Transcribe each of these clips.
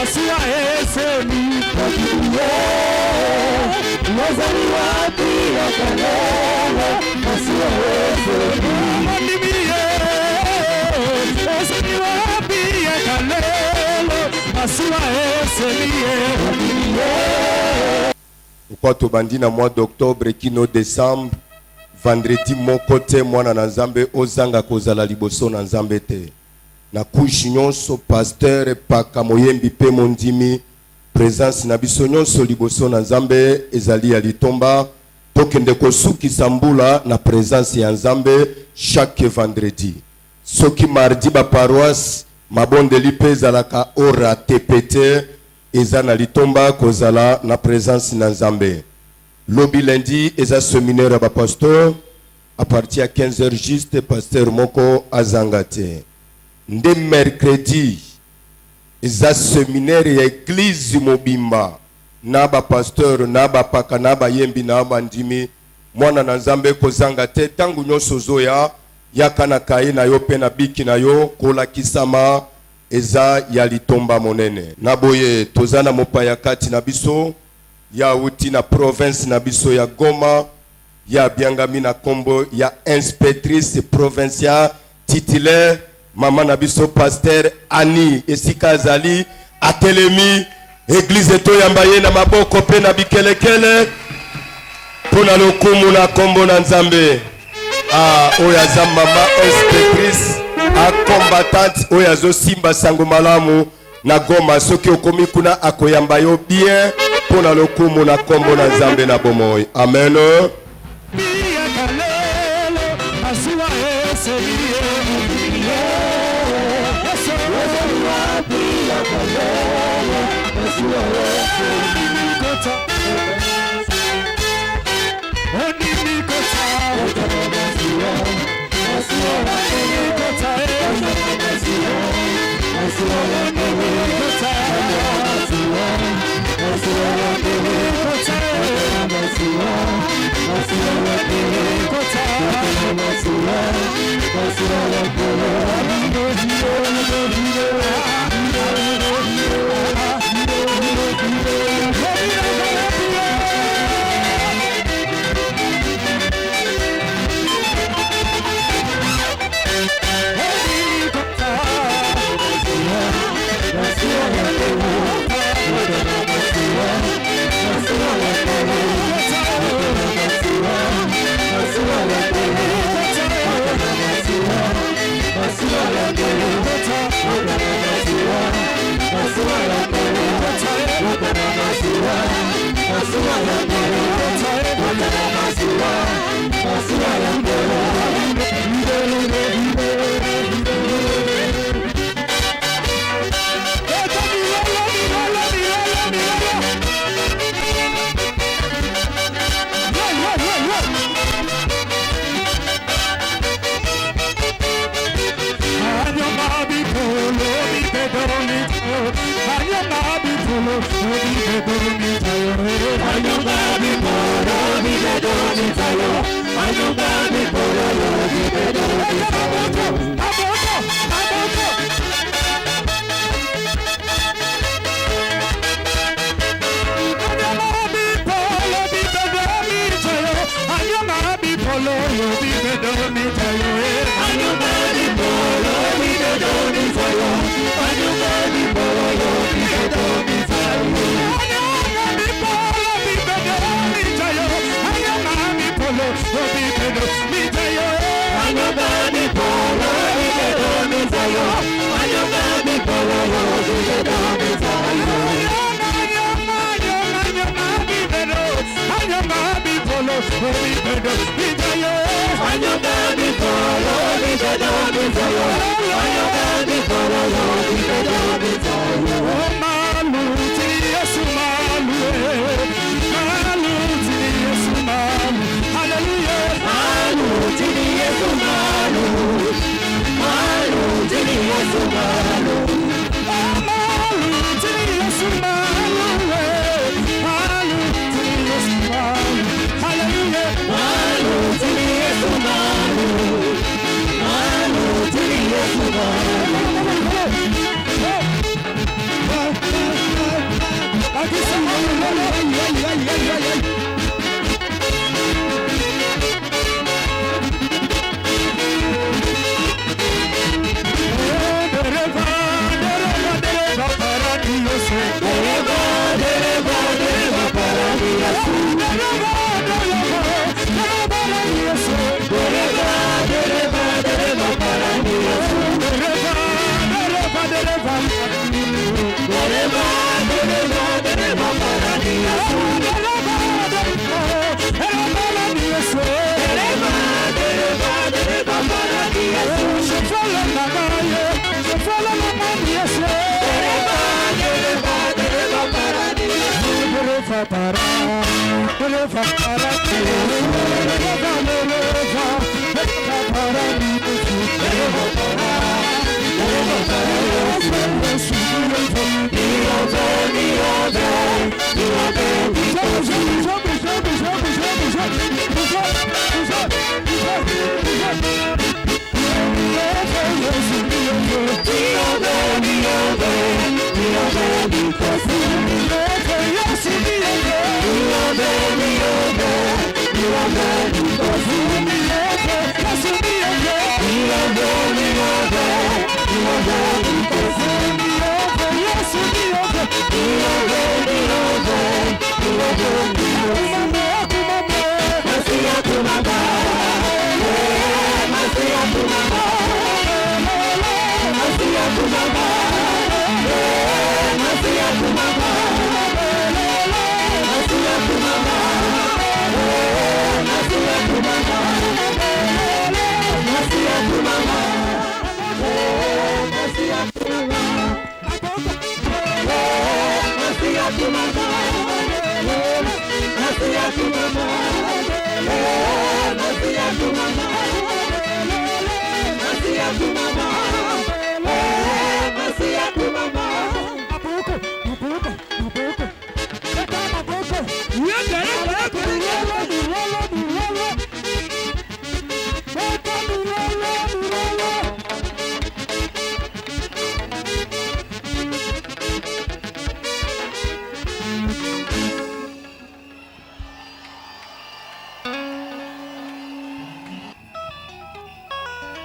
masiwa eseni wakiye wazali wapi yakalele masiwa eseni mandimiye wazali wapi yakalele masiwa eseni wakiye. Pourquoi tu bandis na mois d'octobre kino décembre vendredi mon côté mwana na nzambe ozanga kozala liboso na nzambe te na kushi nyonso pasteur paka moyembi pe mondimi présence na biso nyonso liboso na nzambe ezali ya litomba tokende kosukisa mbula na présence ya nzambe chaque vendredi soki mardi ba paroisse mabondeli pe ezalaka ora tepete eza na litomba kozala na présence na nzambe. Lobi lundi eza séminaire ba pasteur à partir à 15h juste pasteur moko azangate. Nde mercredi eza séminaire ya église mobimba na ba pasteur na ba paka na ba yembi na ba ndimi mwana na nzambe kozangate tangu nyonso zoya yakana kai na yo pe na biki na yo kola kisama eza ya litomba monene na boye tozana mopaya kati na biso ya uti na province na biso ya Goma ya biangami na kombo ya inspectrice provinciale titulaire mama na biso pasteur Ani esika azali atelemi église to yambaye na maboko pe na bikelekele pona lokumu na kombo na nzambe oya za mama inspectrice a combattante oyazo simba sango malamu na Goma soki okomi kuna akoyamba yo bien pona lokumu na kombo na nzambe na bomoi amen.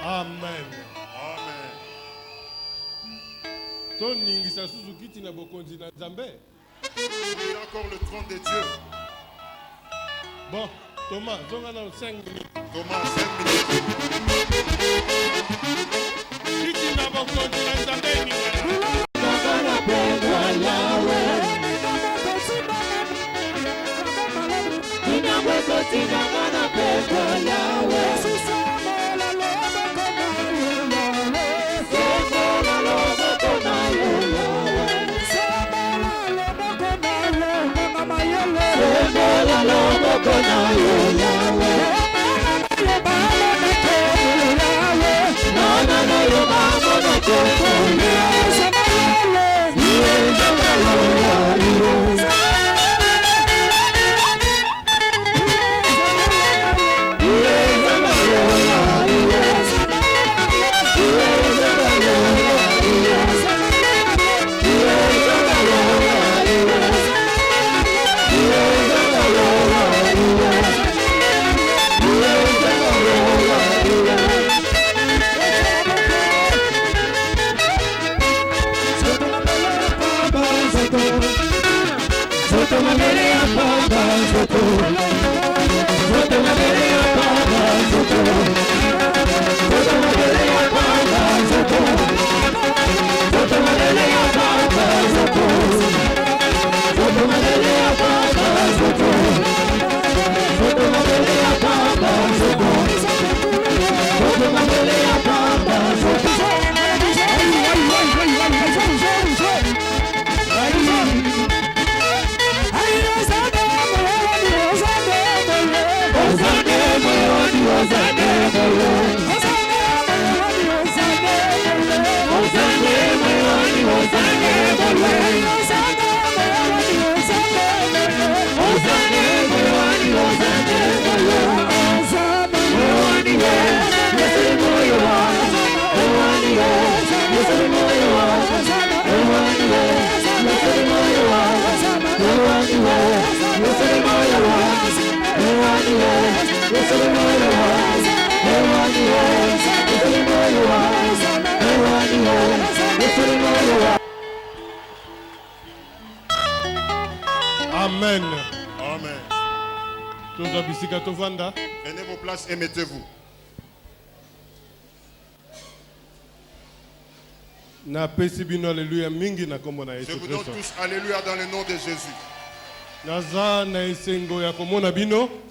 Amen. Amen. Ton ningisa Suzuki na bokonzi na Nzambe. Il y a encore le trône de Dieu. Bon, Thomas, on a 5 minutes. Thomas, 5 minutes. Kiti na bokonzi na Nzambe ni Amen. Amen. Prenez vos places et mettez-vous. Je vous donne tous alléluia dans le nom de Jésus.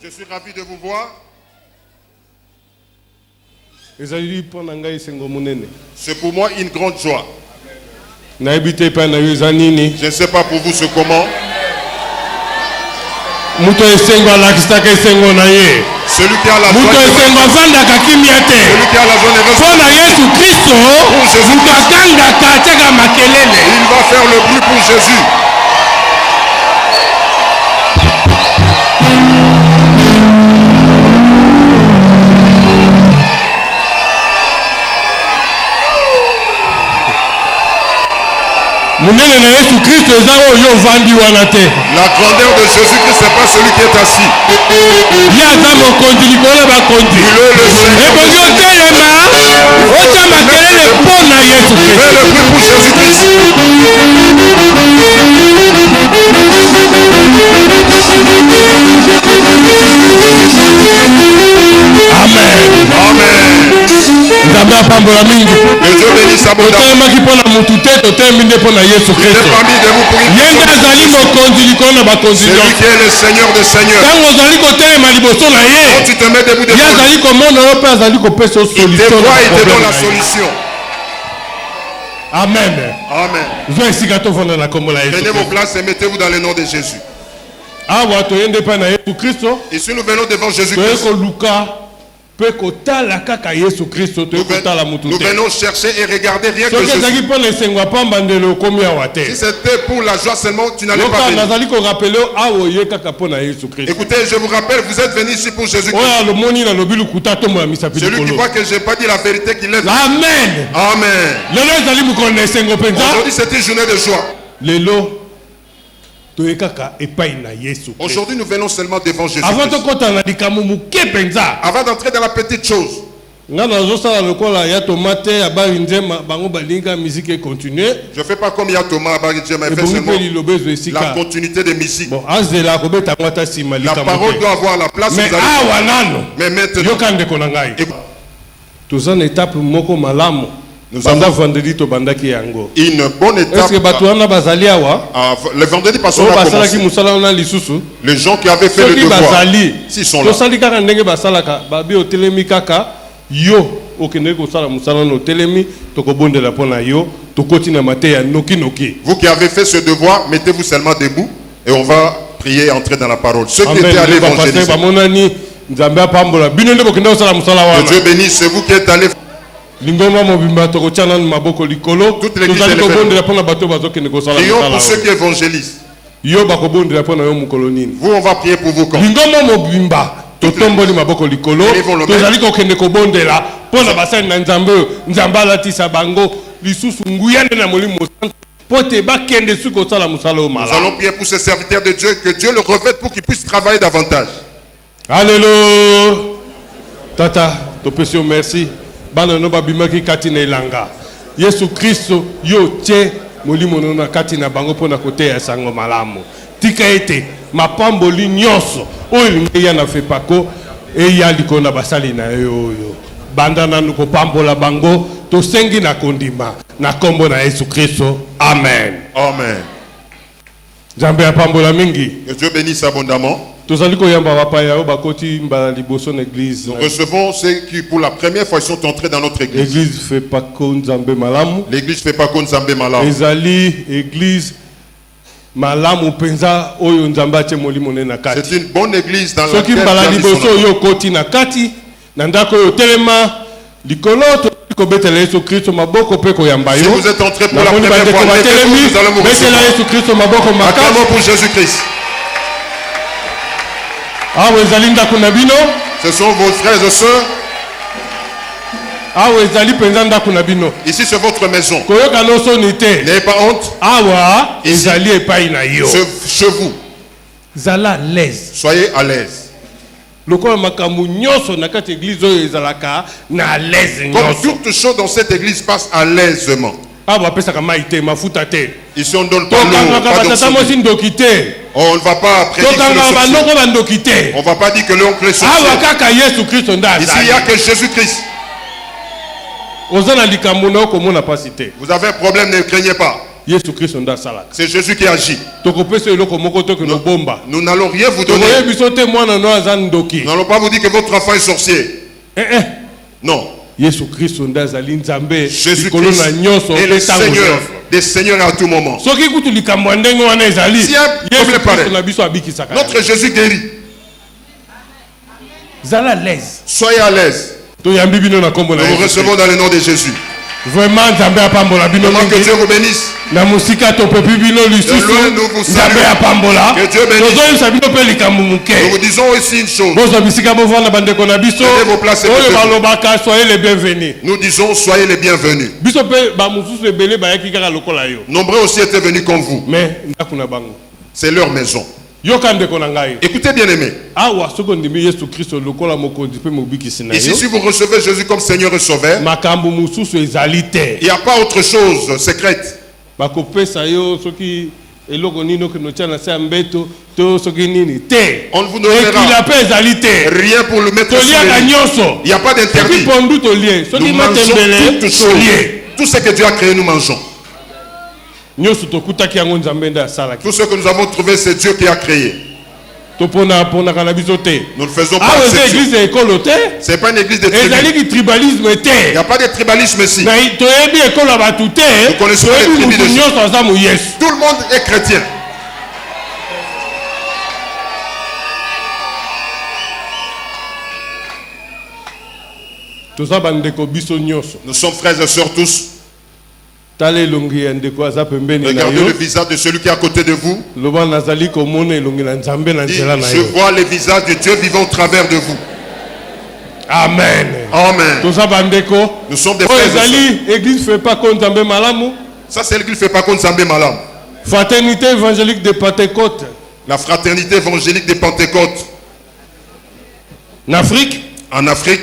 Je suis ravi de vous voir. C'est pour moi une grande joie. Je ne sais pas pour vous ce comment. Muto esengo alakisaka esengo na ye. Celui qui a la Muto joie. esengo avandaka kimia te. Celui qui a la joie ne reste Mpo na Yesu Kristo, muto akangaka atiaka makelele. Il va faire le bruit pour Jésus. Munene na Yesu Kristo eza oyo vandi wana te. La grandeur de Jésus-Christ, ce n'est pas celui qui est assis. Ye aza mokonzi likolo bakonzi. Il est le Seigneur. Ebongi otelema otya makelele mpo na Yesu Fais Kristo. le bruit pour Jésus-Christ. Amen. Amen. Nzambe apambola mingi. Que Dieu bénisse abondamment. Totelemaki mpo na mutu te, totelemi nde mpo na Yesu Il est Kristo. parmi de vous pour une Ye nde personne. azali mokonzi likolo na bakonzi Celui nyonso. qui est le Seigneur des Seigneurs. Ntango ozali kotelema liboso na Quand ye, tu te mets debout ye devant lui, azali komona yo mpe azali kopesa yo il te solution na voit et te problème donne la na ye. solution. Amen. Amen. Zwa esika tovanda na kombo na Yesu Prenez vos Kristo. places et mettez-vous dans le nom de Jésus. Awa toyende mpe na Yesu Kristo, Ici, nous venons devant toye Jésus-Christ. koluka mpe kotala kaka Yesu Kristo, toye kotala mutu Nous te. venons chercher et regarder rien que Soki ezalaki Jésus. mpo na esengo ya pamba ndelo okomi awa te. Si c'était pour la joie seulement, tu n'allais pas Yoka venir. nazali korapele yo awa oye kaka mpo na Yesu Kristo. Écoutez, je vous rappelle, vous êtes venus ici pour Jésus-Christ. Oyo alomoni nalobi lukuta tombola misapi Celui qui likolo. voit que je n'ai pas dit la vérité, qui lève. Amen. Amen. Lelo ezali mokolo na esengo mpenza. Aujourd'hui, c'est une journée de joie. Lelo toye kaka epai na Yesu Kristo. Aujourd'hui, nous venons seulement devant Jésus. Avant tokota na likambo moke mpenza. Avant d'entrer dans la petite chose, Nga nazosala lokola ya tomate abari nzema bango balinga musique continue. je ne fais pas comme il y a Thomas Abaridjem, mais fais Ebongi seulement mpe liloba ezwa la esika. continuité des musiques. Bon, azela kobeta ngo ata nsima La likambo parole te. doit avoir la place. Mais Vous allez- awa nano Mais maintenant, yoka ndeko na ngai. écoute, Toza na étape moko malamu. Nous Banda avons- vendredi tobandaki yango. une bonne étape. Est-ce que bato wana bazali awa? Le vendredi passé, on Oyo a basalaki commencé. mosala wana lisusu. Les gens qui avaient fait le Soki devoir, bazali. s'ils sont là, Tosali kaka ndenge basalaka babi otelemi kaka yo okende kosala mosala wana otelemi tokobondela mpo na yo tokoti na mateya noki noki. vous qui avez fait ce devoir, mettez-vous seulement debout et on va prier et entrer dans la parole. Ceux qui étaient allés Amen. évangéliser, Bamonani nzambe apambola bino nde bokende kosala mosala que wana. Dieu bénisse. C'est vous qui êtes allés. Lingoma mobimba tokotia nanu maboko likolo. Toute l'église Tozali est levée. kobondela mpo na bato bazokende kosala Prions mosala pour ceux wana. qui évangélisent. Yo bakobondela mpo na yo mokolo nini. Vous, on va prier pour vous quand. Lingoma mobimba totomboli maboko likolo. Élevons le main. Tozali kokende kobondela mpo na basali na nzambe oyo nzambe alatisa bango lisusu nguya nde na molimo santu mpo te bakende soki kosala mosala oyo Nous malamu. allons prier pour ces serviteurs de Dieu, que Dieu le revête pour qu'ils puissent travailler davantage. Alléluia. Tata, topesi yo merci. Bana no babimaki kati na elanga. Yesu Kristo yo tie molimo no na kati na bango pona kote ya sango malamu. Tika ete mapamboli nyonso oyo lingi ya na fepako eya likolo na basali na yo oyo. Banda nanu kopambola bango tosengi na kondima na kombo na Yesu Kristo. Amen. Amen. Nzambe apambola mingi. Que Dieu bénisse abondamment. Tozali koyamba bapaya oyo bakoti mbala liboso na église. Nous recevons ceux qui, pour la première fois, sont entrés dans notre église. L'église fait pas comme Nzambe malamu. L'église ne fait pas comme Zambé Malam. Ezali église malamu penza oyo Nzambe atie molimo ne na C'est kati. une bonne église dans Soki laquelle mbala Dieu a mis son liboso amour. oyo koti na kati na ndako oyo telema likolo kobetela Yesu Kristo maboko pe koyamba Si yo. vous êtes entrés pour la Namoni première bandeko fois, batelemi, mettez-vous, nous allons vous betela recevoir. Yesu Kristo maboko makasi. Acclamons pour Jésus-Christ. Awa ezali ndako na bino. Ce sont vos frères et sœurs. Awa ezali penza ndako na bino. Ici, c'est votre maison. Koyoka noso ni te. N'ayez pas honte. Awa Ici. ezali epai na yo. Chez vous, Zala l'aise. soyez à l'aise. Lokola makambo nyonso na kati église oyo ezalaka na l'aise Comme nyonso. toute chose dans cette église passe à l'aisement. Awa apesaka mai te mafuta te. Ici, on ne donne pas l'eau, Tokangaka pas batata d'oxygène. mosi ndoki te. On ne va pas prédire sur le Tokangaka sorcier. banoko bandoki te. On ne va pas dire que l'oncle est Awa sorcier. kaka Yesu Kristo nde Ici, il n'y azali. a que Jésus-Christ. Oza na likambo na yo komona pasi te. Vous avez un problème, ne craignez pas. Yesu Kristo nde asalaka. C'est Jésus qui agit. Tokopesa eloko moko to keno bomba. Nous n'allons rien vous donner. Tokoyebi biso te mwana no aza ndoki. Nous n'allons pas vous dire que votre enfant est sorcier. Non. Yesu Kristo ndazali nzambe Jésus-Christ est le Seigneur des seigneurs à tout moment. soki kutu likambo ndenge wana ezali Si un problème pareil, na biso abikisaka notre Jésus guérit. zala l'aise Soyez à l'aise. toyambi bino na kombo na Nous vous Yesu recevons dans le nom de Jésus. vraiment nzambe apambola bino Vraiment que mingi Dieu vous bénisse. na musika topepi bino lisusu De loin, nous vous saluons. nzambe apambola Que Dieu bénisse. tozoyebisa bino mpe likambo Nous moke vous disons aussi une chose. bozwa bisika bovanda bandeko na biso Prenez vos places et oyo mettez-vous. balobaka soyez les bienvenus Nous disons soyez les bienvenus. biso mpe bamosusu ebele bayaki kaka lokola yo Nombreux aussi étaient venus comme vous. mais ndako na bango C'est leur maison. yoka ndeko na ngai Écoutez bien aimés. awa soki ondimi yesu kristo lokola mokonzi mpe mobikisi na Ici, yo si vous recevez Jésus comme Seigneur et Sauveur, makambo mosusu ezali te il n'y a pas autre chose secrète. bakopesa yo soki eloko nini oke notia na se ya mbeto to soki nini te On ne vous ekila donnera mpe ezali te rien pour le mettre sur toliaka les lits. nyonso Il n'y a pas soki d'interdit. pondu tolie soki Nous mangeons matembele toutes choses. tolie Tout ce que Dieu a créé, nous mangeons. nyonso tokutaki yango nzambe nde asalaki Tout ce que nous avons trouvé, c'est Dieu qui a créé. toponaka na biso te Nous ne faisons pas awa eza exception. eglize ya ekolo te Ce n'est pas une église de tribu. ezaliki tribalisme Il te n'y a pas de tribalisme ici. na toyebi ekolo ya bato te Nous connaissons les toyebi tribus mutu de- nyonso aza moyesu Tout le monde est chrétien. toza bandeko biso nyonso Nous sommes frères et sœurs tous. tala elongi ya ndeko aza pembeni na Regardez le yo visage de celui qui est à côté de vous. loba nazali komona elongi na nzambe na Dis, nzela na je yo vois le visage de Dieu vivant au travers de vous. amen Amen. toza bandeko Nous sommes des oyo frères et sœurs. ezali église fait pas contre nzambe malamu Ça, c'est l'église fait pas contre Zambé Malam. fraternité évangélique de Pentecôte La fraternité évangélique des Pentecôtes na Afrique en Afrique,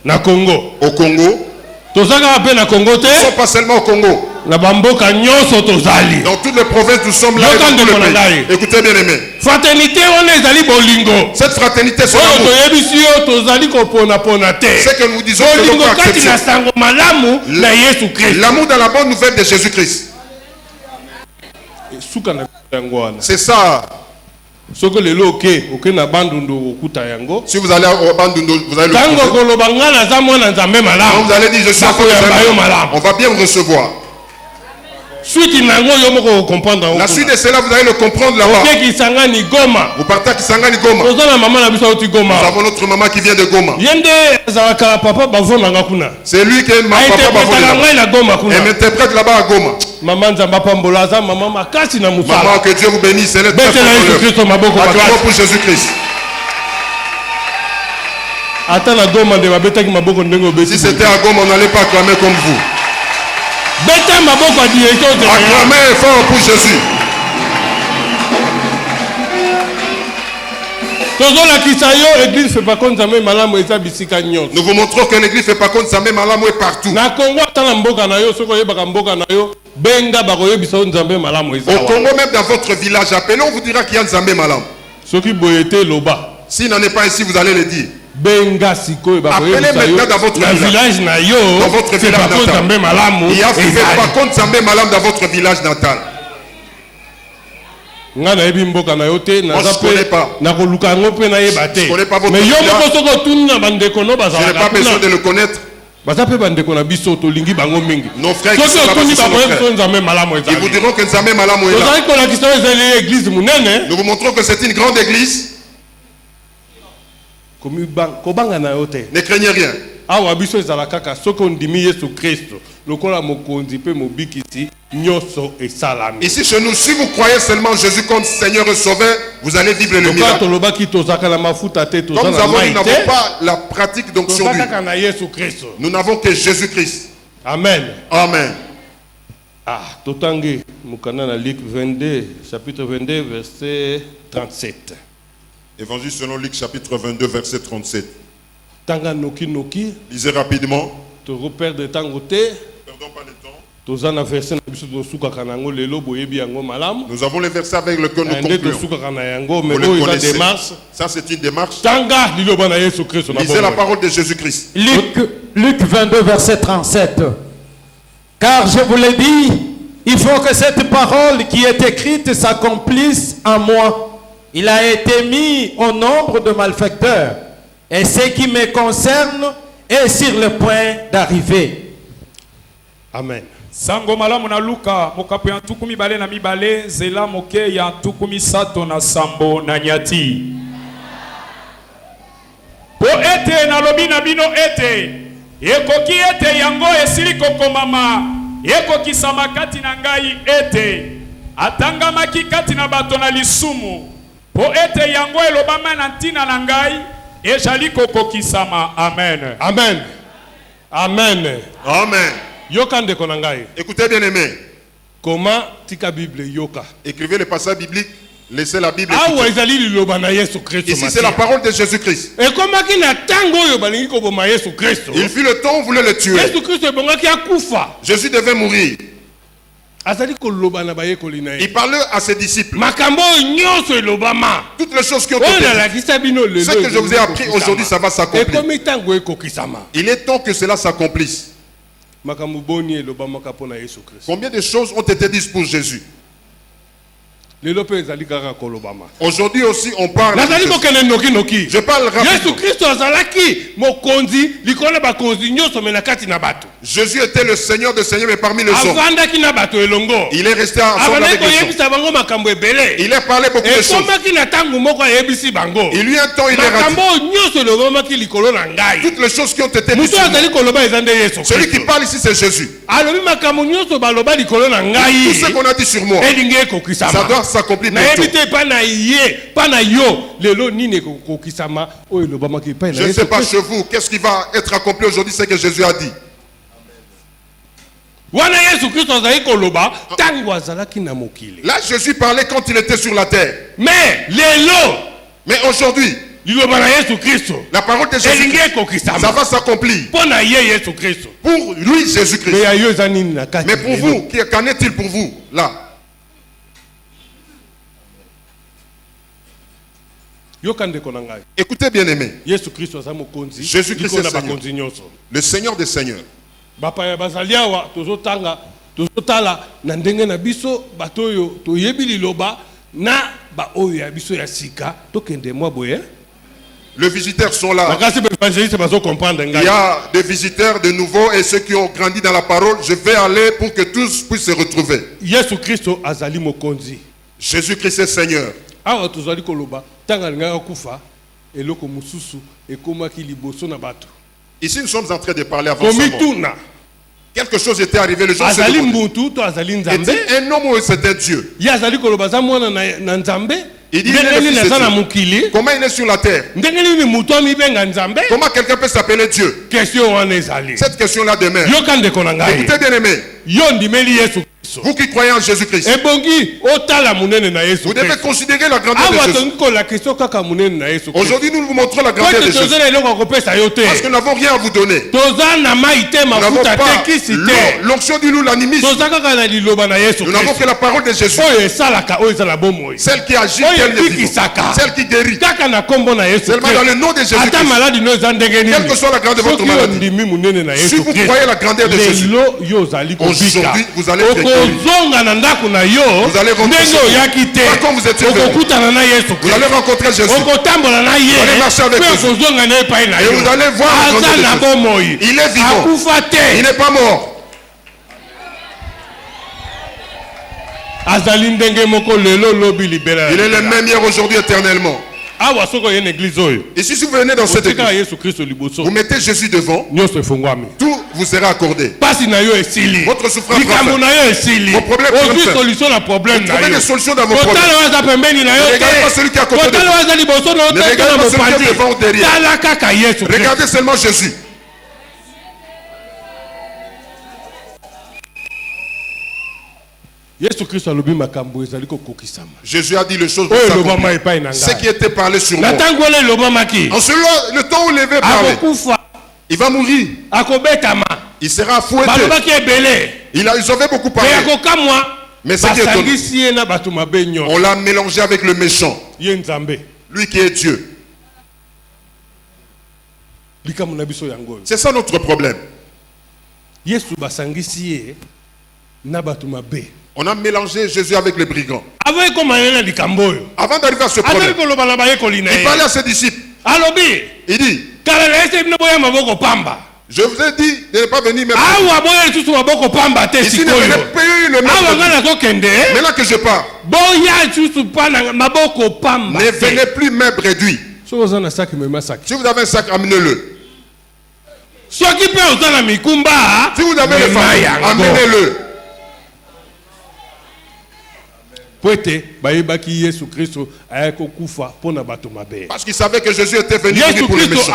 na Congo au Congo. toza kaka mpe na Congo Nous ne te sommes pas seulement au Congo. na bamboka nyonso tozali Dans toutes les provinces, nous sommes là. Et dans tout le pays. Écoutez bien aimés. fraternité wana ezali bolingo Cette fraternité, c'est oyo l'amour. toyebisi yo tozali koponapona te C'est que nous disons que nous bolingo pas kati accepter. na sango malamu na yesu kristo L'amour dans la bonne nouvelle de Jésus-Christ. suka na yango wana C'est ça. soki lelo oke na bandundu okuta yango Si vous allez au Bandundu, vous allez le ntango trouver. koloba nga naza mwana nzambe Quand malamu vous allez dire je suis enfant de bakoyamba yo Dieu, malamu on va bien vous recevoir. suite na yango yo moko okomprendre La suite de cela, vous allez le comprendre là-bas. okekisangani goma Vous partez à Kisangani Goma. toza na mama na biso auti Nous goma avons notre maman qui vient de Goma. ye nde azalaka papa bavonanga kuna C'est lui qui est ma papa ainterpretaka Bavoli. ngai na goma Elle kuna m'interprète là-bas à Goma. mama nzambe apambola aza mama makasi na Maman, mosala que Dieu vous bénisse. Elle est très betela yesu forte. kristo maboko Acclamons makasi pour Jésus-Christ. ata na goma nde babetaki maboko ndenge obeti Si c'était à Goma, on n'allait pas acclamer comme vous. beta maboko ya directeur général Acclamez fort pour Jésus. tozolakisa yo église fait pas contre nzambe malamu eza bisika nyonso Nous vous montrons que l'église fait pas contre sa même malamu est partout. na kongo ata na mboka na yo soki oyebaka mboka na yo benga bakoyebisa yo nzambe malamu eza Au wana. Congo, même dans votre village, appelez, on vous dira qu'il y a Nzambé Malam. soki boye te loba S'il n'en est pas ici, vous allez le dire. benga sikoyo bakoyebisa Appelez yo maintenant dans votre na village. village na yo Dans votre fait village pas contre natal. nzambe malamu Il y a fait ezali. pas contre Nzambé Malam dans votre village natal. nga nayebi mboka na yo te naza je connais pas. nakoluka yango mpe nayeba te Je connais pas votre mais yo village. moko soki otuni na bandeko no Je n'ai bazalaka pas besoin de kuna le connaître. baza mpe bandeko na biso tolingi bango mingi Nos frères qui soki sont là-bas, otuni ce sont nos bakoyebisa frères. yo nzambe malamu Ils vous ezali diront que Nzambé Malam est là. tozali kolakisa yo ezali église monene Nous vous montrons que c'est une grande église. kobanga na yo te Ne craignez rien. awa biso ezala kaka soki ondimi yesu kristo lokola mokonzi mpe mobikisi nyonso esalami Ici chez nous, si vous croyez seulement Jésus comme Seigneur et Sauveur, vous allez vivre le lokola miracle. tolobaki tozalaka na mafuta te toza Comme nous na avons dit, mai nous n'avons te pas la pratique d'onction toza d'huile. kaka na yesu kristo Nous n'avons que Jésus-Christ. amen Amen. totangi mokanda na Luc 22 chapitre 22 verset 37 Évangile selon Luc chapitre 22 verset 37. tanga noki Lisez rapidement. tokoperdre ntango te Perdons pas le temps. toza na verset na biso tosukaka na yango lelo boyebi yango malamu Nous avons les versets avec lesquels nous nde concluons. tosukaka na yango mais Vous le oyo eza connaissez. démarche Ça, c'est une démarche. tanga liloba na yesu kristo na Lisez la bongo. parole de Jésus-Christ. Luc 22, verset 37. Car je vous l'ai dit, il faut que cette parole qui est écrite s'accomplisse en moi. Il a été mis au nombre de malfaiteurs. Et ce qui me concerne est sur le point d'arriver. Amen. Sango malamu na Luka mokapo ya ntuku mibale na mibale zela moke ya ntuku misato na sambo na nyati. Po ete na lobi na bino ete ekoki ete yango esili kokomama ekokisama kati na ngai ete atangamaki kati na bato na lisumu po ete yango elobama na ntina na ngai ezali kokokisama. Amen. Amen. Amen. Amen. Yoka ndeko na ngai. Écoutez bien aimé. Comment tika Bible yoka? Écrivez le passage biblique. Laissez la Bible. Awa ezali liloba na Yesu Kristo. Ici c'est la parole de Jésus-Christ. Et comment ki na tango oyo balingi ko boma Yesu Kristo? Il fut le temps où on voulait le tuer. Yesu Kristo ebongaki akufa. Jésus devait mourir. Azali ko loba na bayekoli na ye. Il parlait à ses disciples. Makambo nyonso elobama. Toutes les choses qui ont été dites. Ce que je vous ai appris aujourd'hui, ça va s'accomplir. Et comme tango ekokisama. Il est temps que cela s'accomplisse. Makambo boni elobama kapona Yesu Kristo. Combien de choses ont été dites pour Jésus? Aujourd'hui aussi on parle. Je parle rapidement. Jésus était le Seigneur des seigneurs mais parmi les hommes. Il est resté ensemble avec les hommes. Il a parlé beaucoup de choses. Il y a un temps il est raté. Toutes les choses qui ont été dites. Celui qui parle ici c'est Jésus. Tout ce qu'on a dit sur moi, ça doit s'accomplir bientôt. Je ne sais pas chez vous, qu'est-ce qui va être accompli aujourd'hui, c'est que Jésus a dit. Là, Jésus parlait quand il était sur la terre. Mais aujourd'hui, la parole de Jésus, ça va s'accomplir. Pour lui, Jésus-Christ. Mais pour vous, qu'en est-il pour vous, là? Écoutez bien aimé. Jésus-Christ est Seigneur. Le Seigneur des Seigneurs. Les visiteurs sont là. Il y a des visiteurs de nouveau et ceux qui ont grandi dans la parole. Je vais aller pour que tous puissent se retrouver. Jésus-Christ est Seigneur. Ici nous sommes en train de parler avant ça. Quelque chose était arrivé le jour où c'était un homme ou c'était Dieu. Il dit comment il est sur la terre? Comment quelqu'un peut s'appeler Dieu? Cette question-là demeure. Écoutez bien aimé. Vous qui croyez en Jésus-Christ, vous devez considérer la grandeur de Jésus. Aujourd'hui, nous vous montrons la grandeur de Jésus. Parce que nous n'avons rien à vous donner. Nous n'avons pas l'onction du loup, l'animisme. Nous n'avons que la parole de Jésus. Celle qui agit, celle qui guérit. Seulement dans le nom de Jésus-Christ. Quelle que soit la grandeur de votre maladie. Si vous croyez la grandeur de Jésus, aujourd'hui, vous allez être vous allez rencontrer Jésus. Vous allez marcher avec Jésus. Et vous allez voir la grandeur de Jésus. Il est vivant. Il n'est pas mort. Il est le même hier, aujourd'hui, éternellement. Et si vous venez dans cette église, vous mettez Jésus devant, tout vous sera accordé. Votre souffrance va faire. Vos problèmes vont faire. Vous trouvez des solutions dans vos problèmes. Ne regardez pas celui qui est à côté de vous. Ne regardez pas celui qui est devant ou derrière. Regardez seulement Jésus. Jésus a dit les choses. Ce qui était parlé sur moi. En celui-là, le temps où il avait parlé, il va mourir. Il sera fouetté. Ils avaient beaucoup parlé. Mais ce qui est étonnant, on l'a mélangé avec le méchant. Lui qui est Dieu. C'est ça notre problème. On a mélangé Jésus avec les brigands. Avant d'arriver à ce problème, il parlait à ses disciples. Il dit, Je vous ai dit de ne pas venir même. Ici, ne venez pas le même. Maintenant que je pars, ne venez plus même réduit. Si vous avez un sac, amenez-le. Si vous avez les femmes, amenez-le. Parce qu'il savait que Jésus était venu pour les méchants.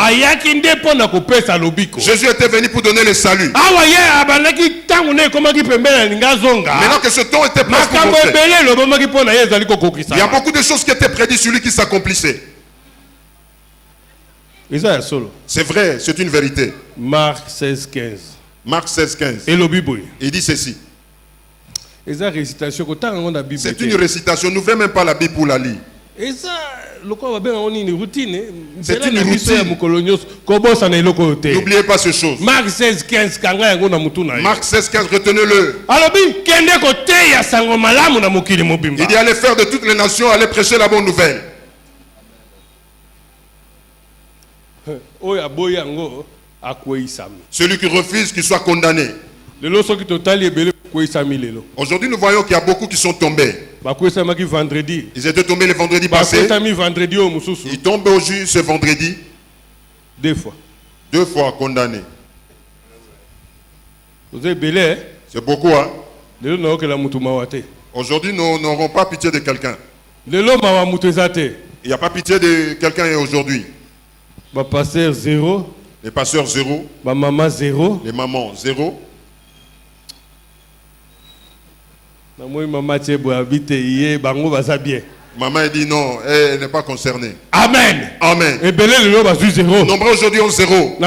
Jésus était venu pour donner le salut. Maintenant que ce temps était prêt pour montrer, il y a beaucoup de choses qui étaient prédites sur lui qui s'accomplissaient. C'est vrai, c'est une vérité. Marc 16:15. Marc 16:15. Il dit ceci. C'est une récitation. Nous ne faisons même pas la Bible pour la lire. C'est une routine. N'oubliez pas ces choses. Marc 16:15. Marc 16:15, retenez-le. Il dit allez faire de toutes les nations, allez prêcher la bonne nouvelle. Celui qui refuse qu'il soit condamné. Aujourd'hui, nous voyons qu'il y a beaucoup qui sont tombés. Ils étaient tombés le vendredi passé. Ils tombent au juge ce vendredi. 2 fois. 2 fois condamnés. C'est beaucoup, hein? Aujourd'hui, nous n'aurons pas pitié de quelqu'un. Il n'y a pas pitié de quelqu'un aujourd'hui. Les pasteurs 0. Les pasteurs 0. Maman 0. Les mamans 0. Maman a dit non, elle n'est pas concernée. Amen. Amen. Nombreux aujourd'hui ont 0.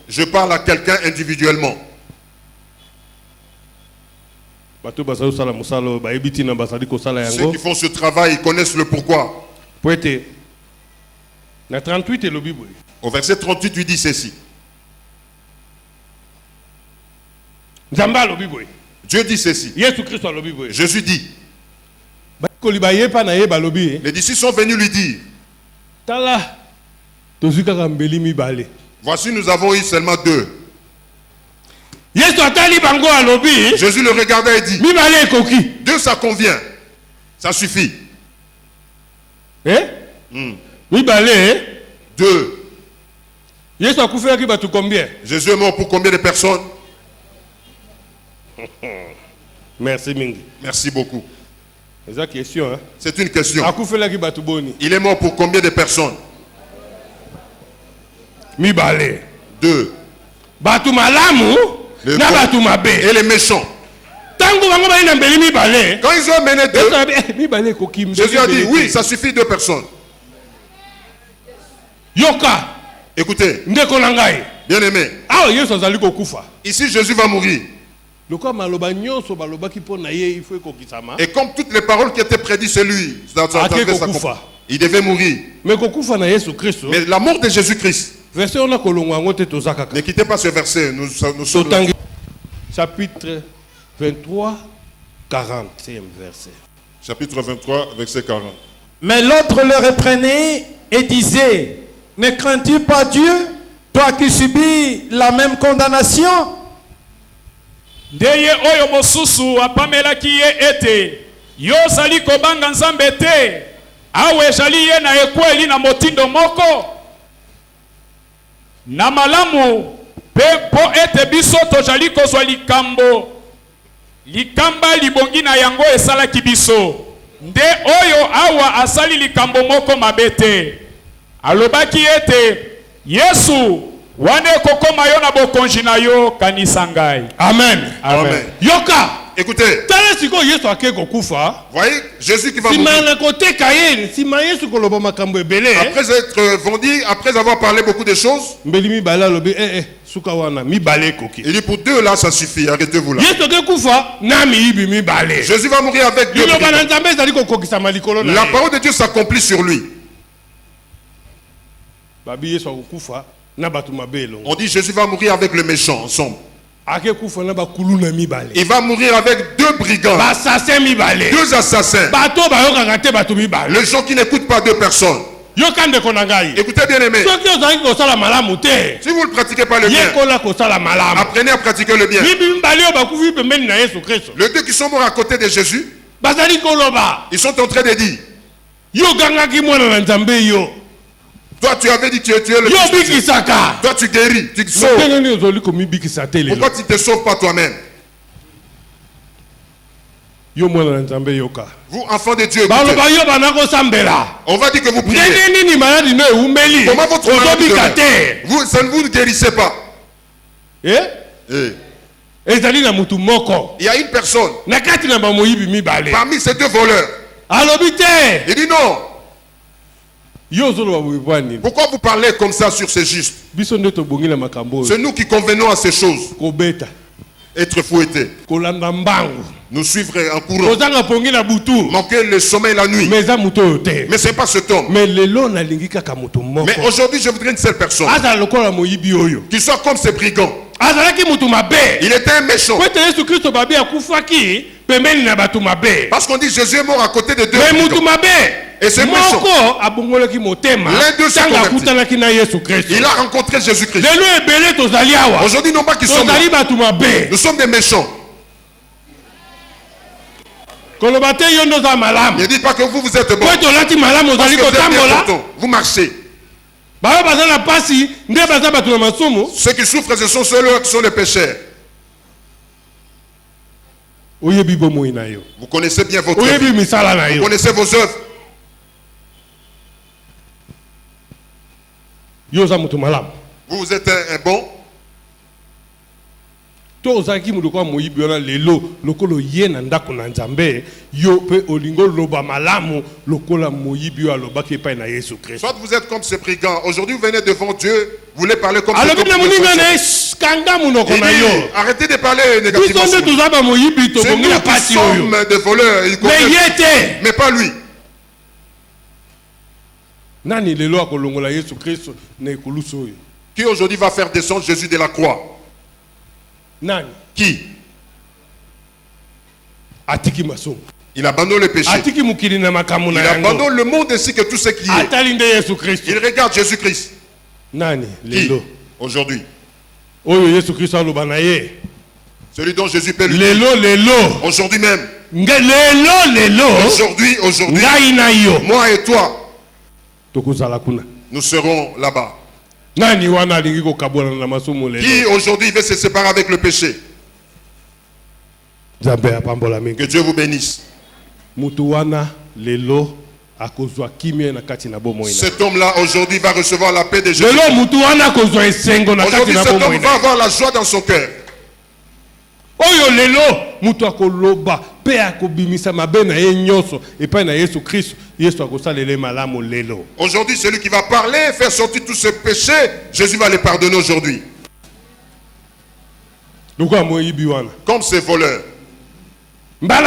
Je parle à quelqu'un individuellement. Ceux qui font ce travail, ils connaissent le pourquoi. Au verset 38, il dit ceci. Dieu dit ceci. Jésus dit. Les disciples sont venus lui dire. Voici, nous avons eu seulement 2. Jésus le regardait et dit. 2, ça convient. Ça suffit. 2. Jésus est mort pour combien de personnes? Merci Mingi. Merci beaucoup. C'est une question. Il est mort pour combien de personnes? 2. Et les méchants. Quand ils ont mené 2, Jésus a dit oui, ça suffit 2 personnes. Écoutez, bien aimé, ici Jésus va mourir. Et comme toutes les paroles qui étaient prédites sur lui, il devait mourir. Mais la mort de Jésus-Christ, ne quittez pas ce verset, nous sommes là. Chapitre 23, 40e verset. Chapitre 23, verset 40. Mais l'autre le reprenait et disait, ne crains-tu pas Dieu, toi qui subis la même condamnation? Ndeye oyo mosusu apamelaki ye ete yo sali kobanga nzambe te awe jali ye na ekweli na motindo moko na malamu pe po ete biso tojali kozwa likamba libongi na yango esalaki biso nde oyo awa asali likambo moko mabe te alobaki ete Yesu wane kokoma yo na bokonji na yo kanisa ngai. Amen. Amen. Yoka. Écoutez. Voyez Jésus qui va mourir. Après être vendu, après avoir parlé beaucoup de choses, il dit pour 2 là ça suffit, arrêtez-vous là. Jésus va mourir avec 2. La parole de Dieu s'accomplit sur lui. On dit Jésus va mourir avec le méchant ensemble. Il va mourir avec 2 brigands, 2 assassins, les gens qui n'écoutent pas 2 personnes. Écoutez bien aimé. Si vous ne pratiquez pas le bien, apprenez à pratiquer le bien. Les deux qui sont morts à côté de Jésus, ils sont en train de dire, toi tu avais dit que tu es le Fils de Dieu. Toi tu guéris, tu te sauves. Pourquoi tu ne te sauves pas toi-même? Vous, enfants de Dieu, on va dire que vous priez. Comment votre maladie vous, ça ne vous guérissez pas. Il y a une personne parmi ces deux voleurs. Il dit non. Pourquoi vous parlez comme ça sur ces justes? C'est nous qui convenons à ces choses. Être fouetté, nous suivre en courant, manquer le sommeil la nuit. Mais ce n'est pas cet homme. Mais aujourd'hui, je voudrais une seule personne qui soit comme ces brigands. Il était un méchant. Parce qu'on dit Jésus est mort à côté de deux brigands. Et c'est méchant. L'un d'eux s'est converti. Il a rencontré Jésus-Christ. Aujourd'hui, non pas qu'ils sont morts. Nous sommes des méchants. Ne dites pas que vous êtes bon. Parce que vous êtes bien content. Vous marchez. Ceux qui souffrent, ce sont ceux-là qui sont les pécheurs. Vous connaissez bien votre vie. Vous connaissez vos œuvres. Vous êtes un bon. Soit vous êtes comme ce brigand. Aujourd'hui vous venez devant Dieu. Vous voulez parler comme ce arrêtez de parler négativement. C'est nous qui sommes des voleurs. Mais pas lui. Qui aujourd'hui va faire descendre Jésus de la croix? Qui? Il abandonne le péché. Il abandonne le monde ainsi que tout ce qui est. Il regarde Jésus-Christ. Qui? Aujourd'hui. Celui dont Jésus peut lui dire. Aujourd'hui même. Aujourd'hui. Moi et toi. Nous serons là-bas. Qui aujourd'hui veut se séparer avec le péché? Que Dieu vous bénisse. Cet homme-là aujourd'hui va recevoir la paix de Jésus. Aujourd'hui cet homme va avoir la joie dans son cœur. Aujourd'hui, celui qui va parler et faire sortir tous ses péchés, Jésus va les pardonner aujourd'hui. Comme ces voleurs. À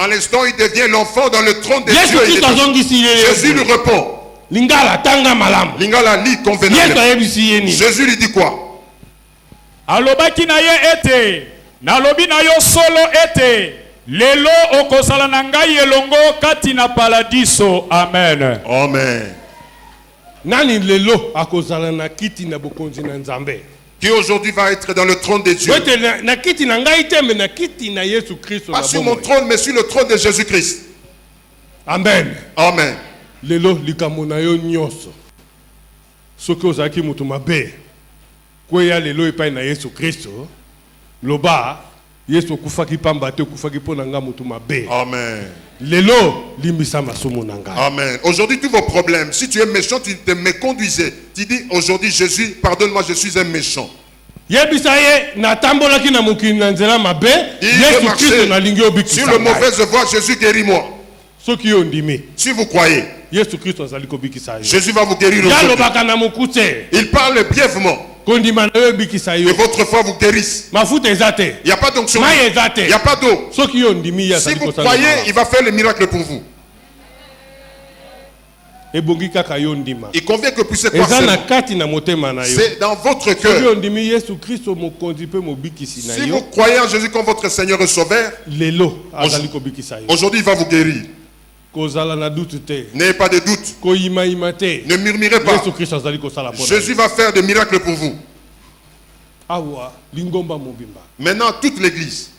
l'instant, il devient l'enfant dans le trône de Dieu. Jésus lui répond. Lingala lit convenablement. Jésus lui dit quoi? Alobaki na ye ete, nalobi na yo solo ete, lelo okosala na ngai elongo kati na paradiso. Amen. Amen. Nani lelo akozala na kiti na bokonzi na Nzambe? Qui aujourd'hui va être dans le trône de Dieu? Pas sur mon trône, mais sur le trône de Jésus-Christ. Amen. Amen. Lelo likambo na yo nyonso soki ozalaki mutu mabe kweya lelo epai na Yesu Kristo loba Yesu okufaki pamba te okufaki mpo na nga mutu mabe. Amen. Lelo limbisa masumu na nga. Amen. Aujourd'hui tous vos problèmes, si tu es méchant, tu te méconduisais. Tu dis aujourd'hui Jésus, pardonne-moi, je suis un méchant. Yebisaye natambolaki na mokili na nzela mabe Yesu Kristo na lingi obikisa. Sur le mauvaise voie, Jésus guéris-moi. Soki yo ndimi. Si vous croyez, Jésus va vous guérir aujourd'hui. Il parle brièvement. Et votre foi vous guérisse. Il n'y a pas d'onction. Il n'y a pas d'eau. Si vous croyez, il va faire le miracle pour vous. Il convient que vous puissiez croire seulement. C'est dans votre cœur. Si vous croyez en Jésus comme votre Seigneur et Sauveur, aujourd'hui il va vous guérir. N'ayez pas de doute. Ne murmurez pas. Jésus va faire des miracles pour vous. Maintenant, toute l'église,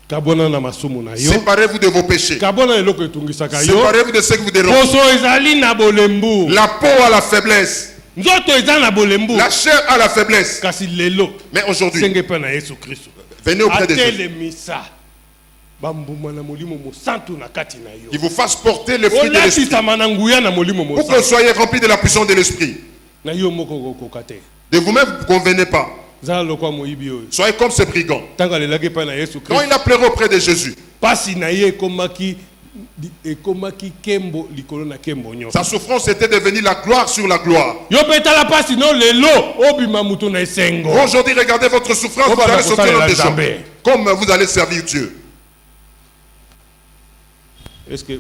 séparez-vous de vos péchés. Séparez-vous de ce qui vous dérange. La peau a la faiblesse. La chair a la faiblesse. Mais aujourd'hui, venez auprès de Jésus. Il vous fasse porter le fruit de l'esprit pour que vous soyez remplis de la puissance de l'esprit. De vous-même, vous ne convenez pas. Soyez comme ce brigand. Quand il a pleuré auprès de Jésus, sa souffrance était devenue la gloire sur la gloire. Aujourd'hui, regardez votre souffrance, vous allez sortir des gens. Comme vous allez servir Dieu. Est-ce que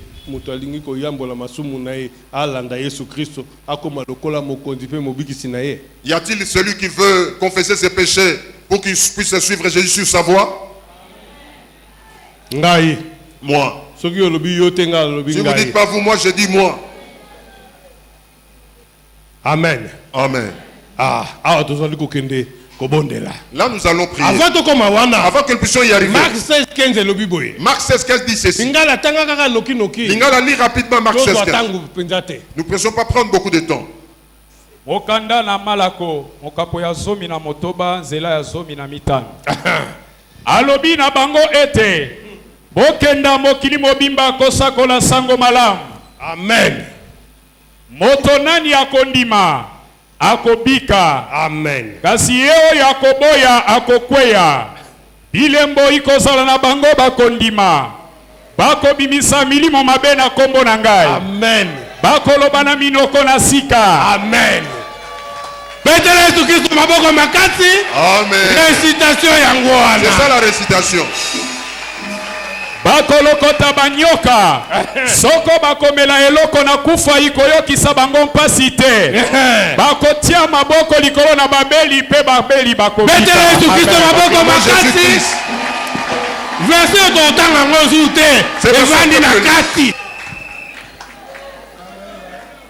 y a-t-il celui qui veut confesser ses péchés pour qu'il puisse suivre Jésus sur sa voie? Moi. Si vous ne dites pas vous, moi je dis moi. Amen. Amen. Là nous allons prier. Avant que nous puissions y arriver. Marc 16, 15 Marc 16, 15 dit ceci. Lingala lit rapidement Marc 16, 15. Nous ne pouvons pas prendre beaucoup de temps. Mokanda na malako, mokapo ya zomi na motoba, zela ya zomi na mitano. Alobi na bango ete, bokenda mokili mobimba kosakola sango malamu. Amen. Moto nani akondima, akobika. Amen. Kasi yeo yakoboya akokweya. Bilembo ikozala na bango bakondima. Bakobimisa milimo mabe na kombo na ngai. Amen. Bakoloba na minoko na sika. Amen. Amen. Récitation yangoana. C'est ça la récitation. Bakolokota banyoka. Soko bakomela eloko na kufa ikoyokisa bango mpasi te. Bakotia maboko likolo na babeli pe babeli bakobika. Yesu Kristo maboko makasi. Verset d'otanga ngozute. Evandi na kati.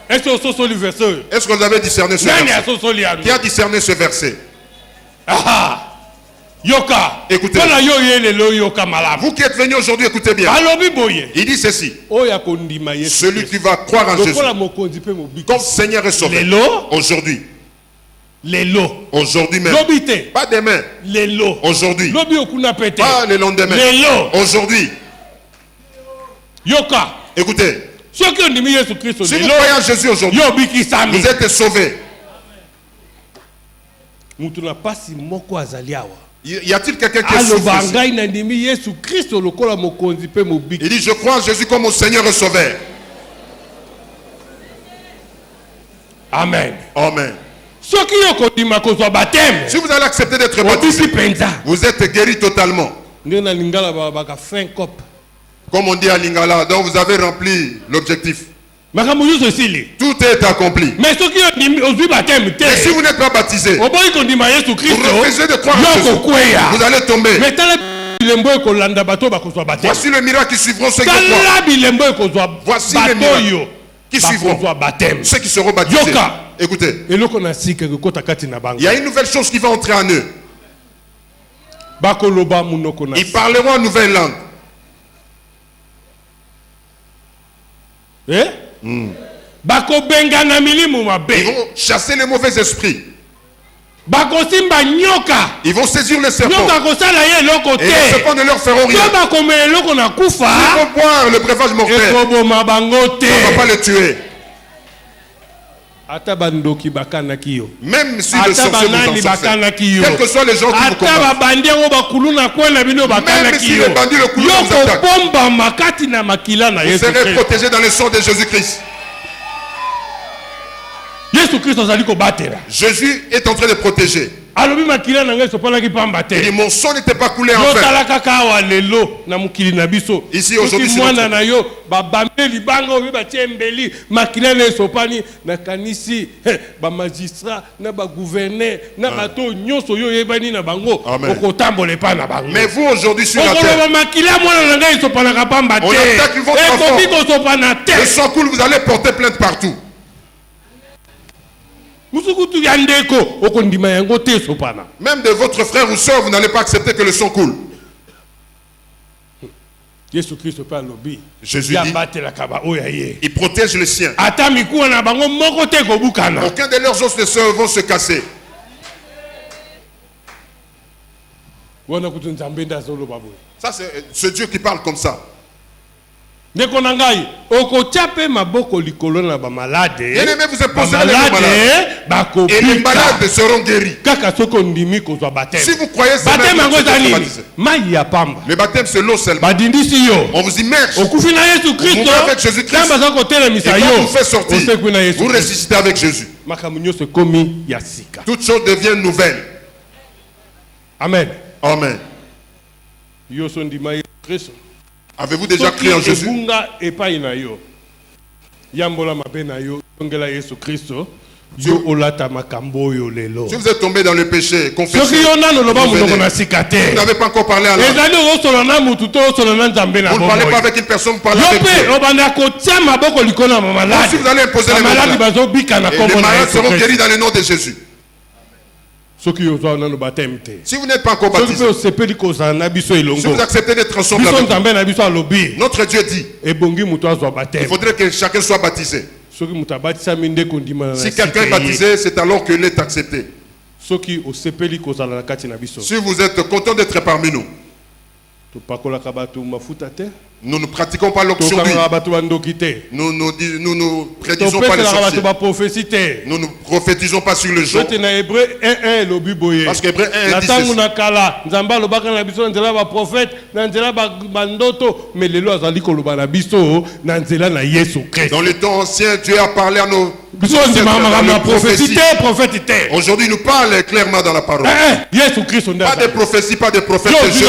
Est-ce que vous avez discerné ce verset? Qui a discerné ce verset? Yoka. Écoutez. Vous qui êtes venus aujourd'hui, écoutez bien. Il dit ceci. Celui qui va croire en Jésus comme Seigneur et Sauveur. Aujourd'hui. Aujourd'hui même. Pas demain. Aujourd'hui. Pas le lendemain. Aujourd'hui. Yoka. Écoutez. Si vous croyez en Jésus aujourd'hui, vous êtes sauvés. Y a-t-il quelqu'un qui est sauvé? Il dit, je crois en Jésus comme mon Seigneur et Sauveur. Amen. Amen. Si vous allez accepter d'être baptisé, vous êtes guéri totalement. Comme on dit à Lingala, donc vous avez rempli l'objectif. Tout est accompli. Mais si vous n'êtes pas baptisé, vous refusez de croire en Jésus, vous allez tomber. Voici le miracle qui suivront ceux qui croient. Voici le miracle qui suivront ceux qui seront baptisés. Écoutez, il y a une nouvelle chose qui va entrer en eux. Ils parleront en nouvelle langue. Ils vont chasser les mauvais esprits. Ils vont saisir les serpents. Et les serpents ne leur feront rien. Ils vont boire le breuvage mortel. On ne va pas les tuer. Même si le sorcier vous en fait, quels que soient les gens qui vous combattent, même si les bandits le coulent vous attaquent, vous serez protégés dans le sang de Jésus-Christ. Jésus est en train de protéger. alobi makila na ngai sopalaki pamba te. Et mon sang n'était pas coulé en Yo fait. talaka kawa lelo na mukili na biso. Ici aujourd'hui c'est mwana na yo ba bameli banga obi ba tiembeli makila na sopani na kanisi ba magistrat na ba gouverneur na bato nyonso yo yebani na bango okotambola pa na bango. Mais vous aujourd'hui sur la terre, on attaque votre enfant. Le sang coule, vous allez porter plainte partout. Même de votre frère ou soeur, vous n'allez pas accepter que le sang coule. Jésus dit, il protège les siens. Aucun de leurs os ne vont se casser. Ça, c'est ce Dieu qui parle comme ça. Bien-aimé, vous imposez les malades. Et les malades seront guéris. Si vous croyez ça, le baptême c'est l'eau seulement. On vous immerge. Vous mourrez avec Jésus-Christ. Et quand vous fait sortir, vous ressuscitez avec Jésus. Toutes choses deviennent nouvelles. Amen. Amen. Avez-vous déjà crié en Jésus? Si vous êtes tombé dans le péché, confessez. Vous n'avez pas encore parlé à l'âme. Vous ne parlez pas avec une personne, vous parlez avec Dieu. Si vous allez imposer les malades, les malades seront guéris dans le nom de Jésus. Si vous n'êtes pas encore baptisé, si vous acceptez d'être ensemble avec nous, notre Dieu dit, il faudrait que chacun soit baptisé. Si quelqu'un est baptisé, c'est alors qu'il est accepté. Si vous êtes content d'être parmi nous, nous ne pratiquons pas l'onction d'huile. Nous ne prédisons pas les sorciers. Nous ne prophétisons pas sur le jour. Parce qu'Hébreu 1 dit ceci. Dans le temps ancien, Dieu a parlé à nos prophéties. Aujourd'hui, il nous parle clairement dans la parole. Pas de prophétie, pas de prophète de Jésus.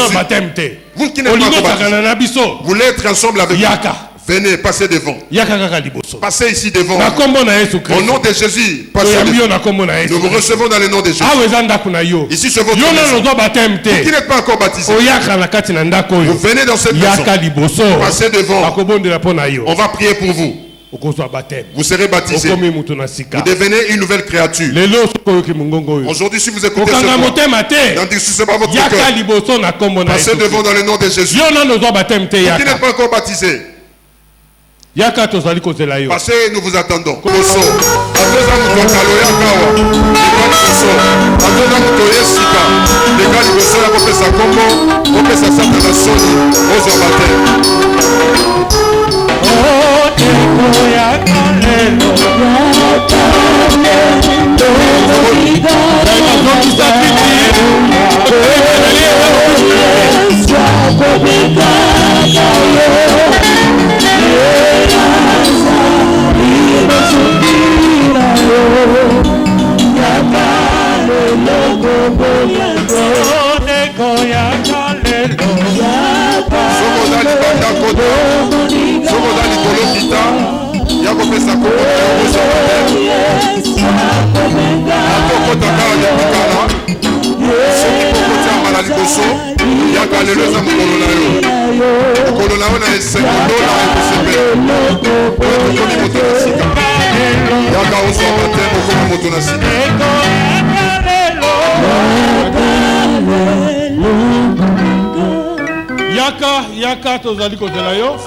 Vous qui n'êtes pas baptisés, vous voulez être ensemble avec nous. Venez, passez devant. Passez ici devant. Au nom de Jésus, passez devant. Nous vous recevons dans le nom de Jésus. Ici, c'est votre maison. Vous qui n'êtes pas encore baptisés, vous venez dans cette maison. Passez devant. On va prier pour vous. Vous serez baptisé. Vous devenez une nouvelle créature. Aujourd'hui, si vous écoutez ce mot, n'endurcissez pas votre cœur. Passez devant dans le nom de Jésus. Vous qui n'êtes pas encore baptisé, passez, nous vous attendons.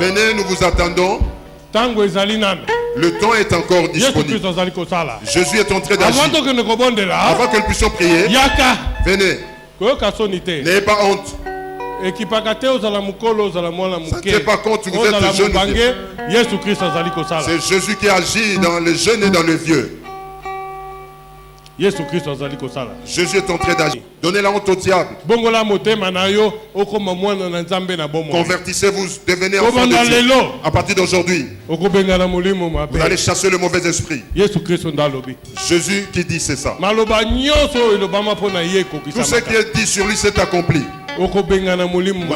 Venez, nous vous attendons. Le temps est encore disponible. Jésus est en train d'agir. Avant que nous puissions prier, venez. N'ayez pas honte. Ne tenez pas compte, vous êtes jeune. C'est Jésus qui agit dans les jeunes et dans les vieux. Yesu Kristo azali kosala. Jésus est en train d'agir. Donnez la honte au diable. Bongola motema na yo okoma mwana na nzambe na bomo. Convertissez-vous, devenez enfant de Dieu. À partir d'aujourd'hui, Okobengana molimo mabe. vous allez chasser le mauvais esprit. Yesu Kristo ndalobi. Jésus qui dit c'est ça. Maloba nyonso elobama pona ye kokisa. Tout ce qui est dit sur lui s'est accompli. Vous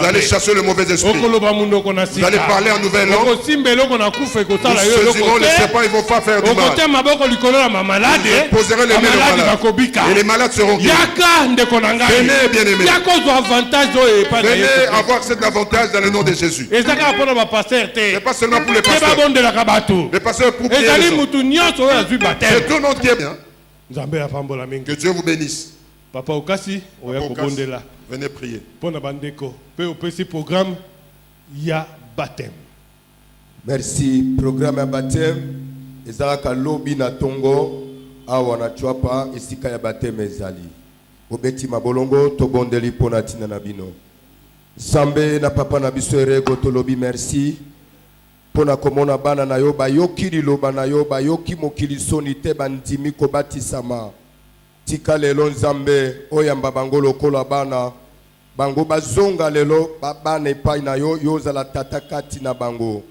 allez chasser le mauvais esprit. Vous allez parler en nouvelle langue. Vous saisiront les serpents, ils ne vont pas faire du mal. Vous poserez les mains aux malades. Et les malades seront guéris. Venez, bien-aimés. Venez avoir cet avantage dans le nom de Jésus. Ce n'est pas seulement pour les pasteurs. Les pasteurs pour prier. C'est tout le monde qui est bien. Que Dieu vous bénisse. Papa Okasi, venez prier. Pour la bandeko, POPC programme, il y a baptême. Merci. Programme à baptême. Ezalaka lobi na tongo awa na chwapa esika ya baptême ezali. Obeti mabolongo to bondeli pona tina na bino. Sambe na papa na biso erego to lobi merci. Pona komona bana na yo ba yoki liloba na yo ba yoki mokili soni te bandimi ko batisama. Tika lelo nzambe oyamba bango lokola bana bango bazonga lelo bana epai na yo yozala tata kati na bango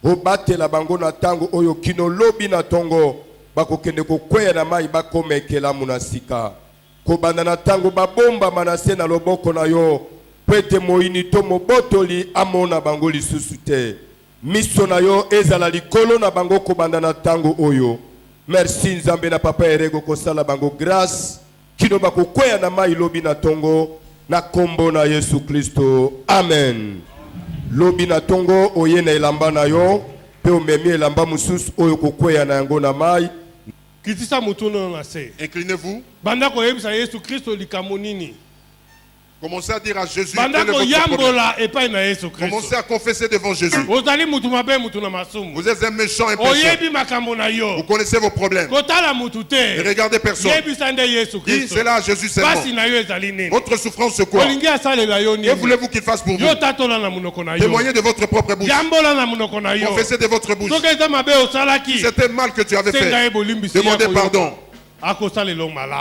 obatela bango na tango oyo kino lobi na tongo bakokende kokweya na mai bakomekela munasika kobanda na tango babomba manase na loboko na yo pete moini to mobotoli amona bango lisusu te miso na yo ezala likolo na bango kobanda na tango oyo. Merci nzambe na papa erego kosala bango grâce kino bakokweya na mai lobi na tongo na kombo na Yesu Kristo. Amen. Lobi na tongo oye na elamba na yo pe omemi elamba mususu oyo kokweya na yango na mai. Kitisa mutuno na se. Inclinez-vous. Banda ko yebisa Yesu Kristo likamonini. Commencez à dire à Jésus. Commencez à confesser devant Jésus. Vous êtes un méchant impuissant. Vous connaissez vos problèmes. Ne regardez personne. Dis cela à Jésus seulement. Votre souffrance c'est quoi? Que voulez-vous qu'il fasse pour vous? Témoignez de votre propre bouche. Confessez de votre bouche. Si c'était mal que tu avais fait, demandez pardon.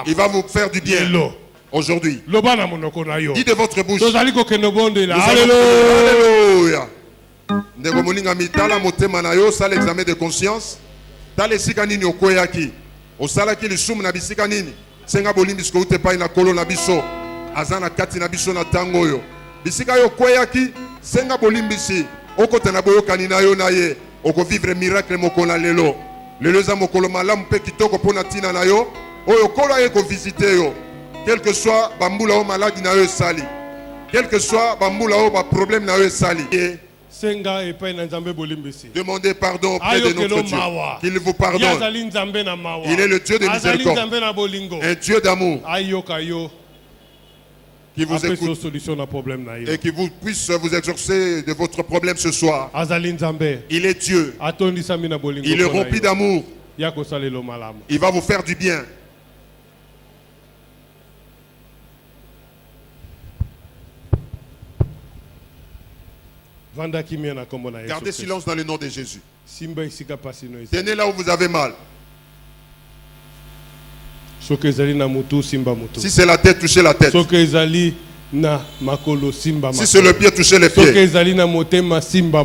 Il va vous faire du bien. Aujourd'hui, dis de votre bouche. Alléluia. Ndeko moninga mitala motema na yo sala examen de conscience. Tala esika nini okoyaki. Osalaki lisumu na bisika nini. Senga bolimbi siko ute pai na kolo na biso. Azana kati na biso na tango oyo. Bisika yo koyaki senga bolimbi si. Okota na boyokani na yo na ye. Oko vivre miracle mokona lelo. Lelo za mokolo malamu pe kitoko pona tina na yo. Oyo kola ye ko visiter yo. Quel que soit bambula o maladie na yo sali, quel que soit bambula o problème na yo sali, demandez pardon auprès de notre Dieu, qu'il vous pardonne. Il est le Dieu de miséricorde, un Dieu d'amour, qui vous écoute et qui vous puisse vous exaucer de votre problème ce soir. Il est Dieu, il est rempli d'amour, il va vous faire du bien. Gardez silence dans le nom de Jésus. Tenez là où vous avez mal. Si c'est la tête, touchez la tête. Si c'est le pied, touchez les pieds.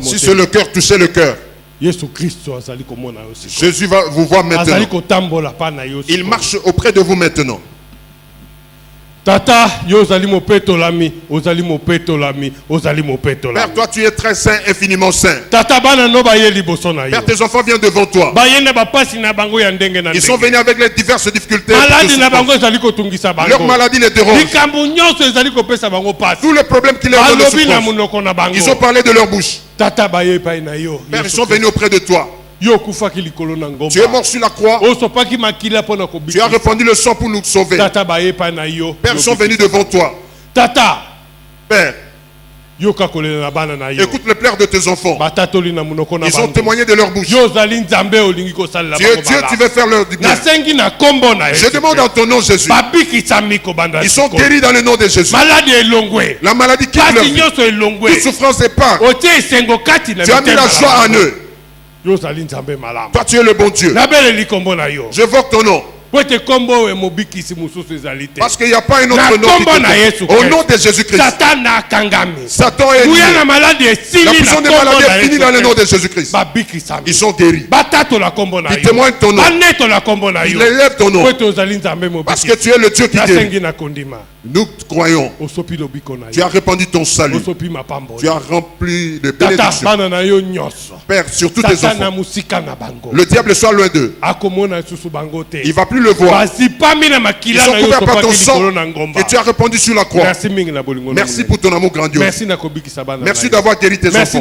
Si c'est le cœur, touchez le cœur. Jésus va vous voir maintenant. Il marche auprès de vous maintenant. Tata, yo ozali mopetolami, ozali mopetolami, ozali mopetolami. Père, toi tu es très saint, infiniment saint. Tata bana no ba ye liboso na yo. Père, tes enfants viennent devant toi. Ba yende ba pasi na bango ya ndenge na ndenge. Ils sont venus avec les diverses difficultés. Maladi na bango ezali ko tungisa bango. Leur maladie les dérange. Likambo nyonso ezali ko pesa bango pasi. Tous les problèmes qui leur donnent de souffrance. Ils ont parlé de leur bouche. Tata ba ye pa na yo. Père, ils sont venus auprès de toi. Tu es mort sur la croix. Tu as répandu le sang pour nous sauver. Père, ils sont venus devant toi. Père, écoute le pleurs de tes enfants. Ils ont témoigné de leur bouche. Tu es Dieu, tu veux faire leur du bien. Je demande en ton nom, Jésus. Ils sont guéris dans le nom de Jésus. La maladie quitte leur vie. Toute souffrance est part. Tu as mis la joie en eux. Toi tu es le bon Dieu. J'évoque ton nom. Parce qu'il n'y a pas un autre nom qui te... Au nom de Jésus-Christ. Satan est lié. La puissance des maladies est finie dans le nom de Jésus-Christ. Ils sont guéris. Ils témoignent ton nom. Ils élèvent ton nom. Parce que tu es le Dieu qui guérit. Nous croyons. Tu as répandu ton salut. Tu as rempli de bénédictions. Père, sur tous tes enfants. Le diable soit loin d'eux. Il ne va plus le voir. Ils sont couverts par ton sang que tu as répandu sur la croix. Merci pour ton amour grandiose. Merci d'avoir guéri tes enfants.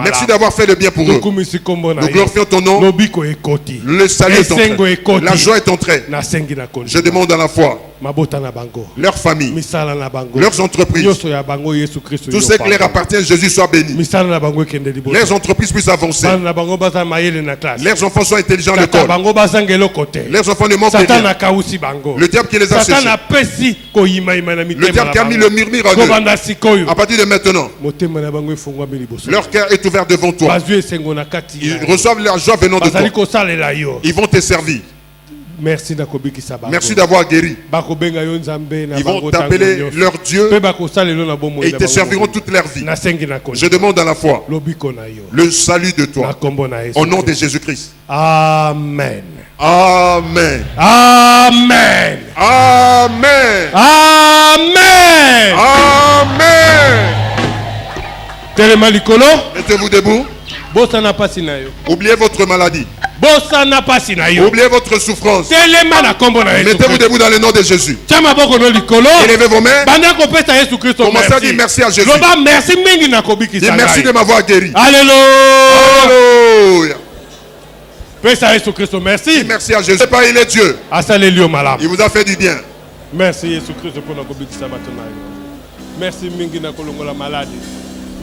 Merci d'avoir fait le bien pour eux. Nous glorifions ton nom. Le salut est entré. La joie est entrée. Je demande à la foi. Leur famille, leurs entreprises, tout ce qui leur appartient, Jésus soit béni. Leurs entreprises puissent avancer. Leurs enfants soient intelligents à l'école. Leurs enfants ne manquent de rien. Le diable qui les a séchés, le diable qui a mis le murmure en eux, à partir de maintenant, leur cœur est ouvert devant toi. Ils reçoivent la joie venant de toi. Ils vont te servir. Merci d'avoir guéri. Ils vont t'appeler leur Dieu et ils te serviront toute leur vie. Je demande à la foi le salut de toi au nom de Jésus-Christ. Amen. Amen. Amen. Amen. Amen. Amen. Mettez-vous debout. Oubliez votre maladie. Oubliez votre souffrance. Mettez-vous debout dans le nom de Jésus. Élevez vos mains. Commencez à dire merci à Jésus. Dis merci de m'avoir guéri. Alléluia. Merci. Merci à Jésus. Il est Dieu. Il vous a fait du bien. Merci Jésus Christ pour notre merci mingi na kolongola malade.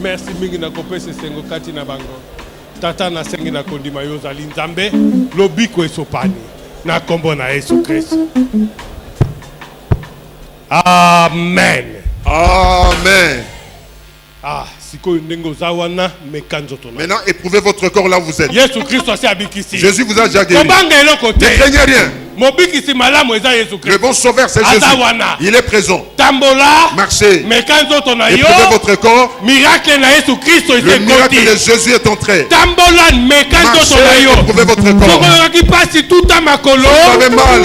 Merci mingi na kopesa sengo kati na bango. Tata na sengi na kondima yoza linzambe lobiko esopani na kombo na Yesu Christ. Amen. Amen. Ah, maintenant, éprouvez votre corps là où vous êtes. Jésus vous a déjà guéri. Ne craignez rien. Le bon sauveur, c'est Jésus. Il est présent. Marchez. Éprouvez votre corps. Le miracle de Jésus est entré. Marchez. Éprouvez votre corps. Vous avez mal.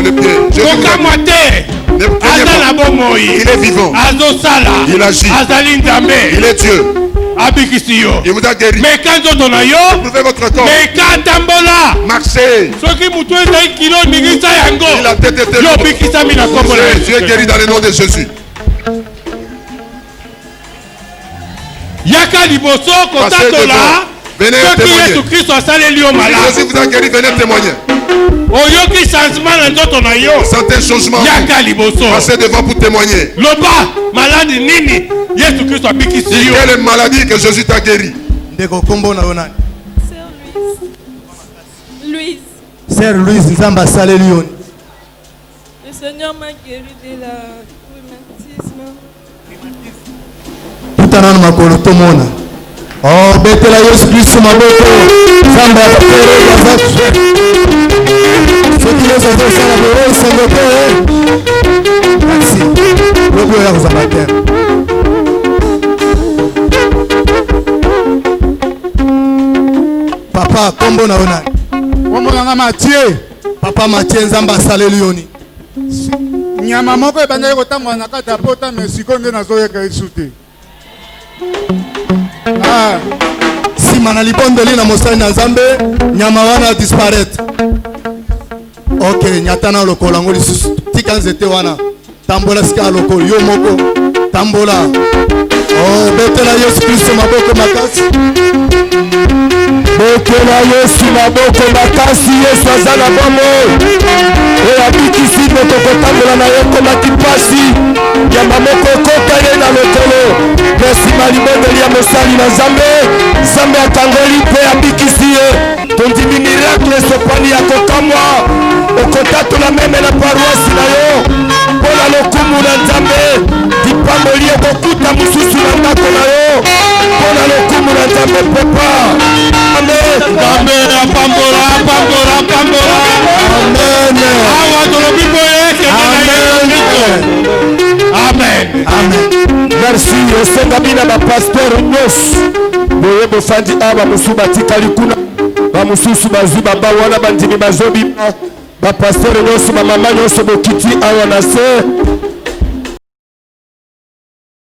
Le pied. Il est vivant. Il agit. Il est Dieu. Il vous a guéri. Éprouvez votre corps. Marchez. Il a tête été lourde. Dieu est guéri dans le nom de Jésus. Venez témoigner. Jésus vous a guéri, venez témoigner. Sentez changement. Passez devant pour témoigner. Quelle maladie que Jésus t'a guéri? Louise. Sœur Louise, Nzamba Salé Lyon. Le Seigneur m'a guéri de la rhumatisme. Tout en makolo tomona. Oh, betela Yesu Kristo maboko. Nzamba apere yazatu. Ce qui les a fait la boro sangote. Merci. Logo ya uzamater. Papa kombo na ona. Omona Mathieu. Papa Mathieu Nzamba Salé Lyon. Nyama moko ebandaki kotambwa na kati ya pota mais sikoyo nde nazoyeka yesu te. Sima na libondeli na mosali na Nzambe nyama wana disparaître. Ok, nyatana lokolo ngo lisusu tika nzete wana tambola sika lokolo yo moko tambola. Oh, betela Yesu Kristo maboko makasi. Betela Yesu maboko makasi. Yesu azala bomo. Oya bikisi moko kotambola na yoko makipasi. Nyama moko kota ye na lokolo. Merci malibondeli ya mosali na Nzambe. Nzambe atangoli pe abikisi ye. Tondimi miracle sopani ya kokamwa. Okotatola meme na paroisse na yo. Pola lokumu na Nzambe. Dipamboli ekokuta mususu na ndako na yo. Pola lokumu na Nzambe papa. Amen. Amen. Apambola, apambola, apambola. Amen. tosenga bina bapasteur nyonso boye bofandi awa mosusu batikali kuna bamosusu bazwi baba wana bandimi bazobima bapasteur nyonso bamama nyonso bokiti awa na se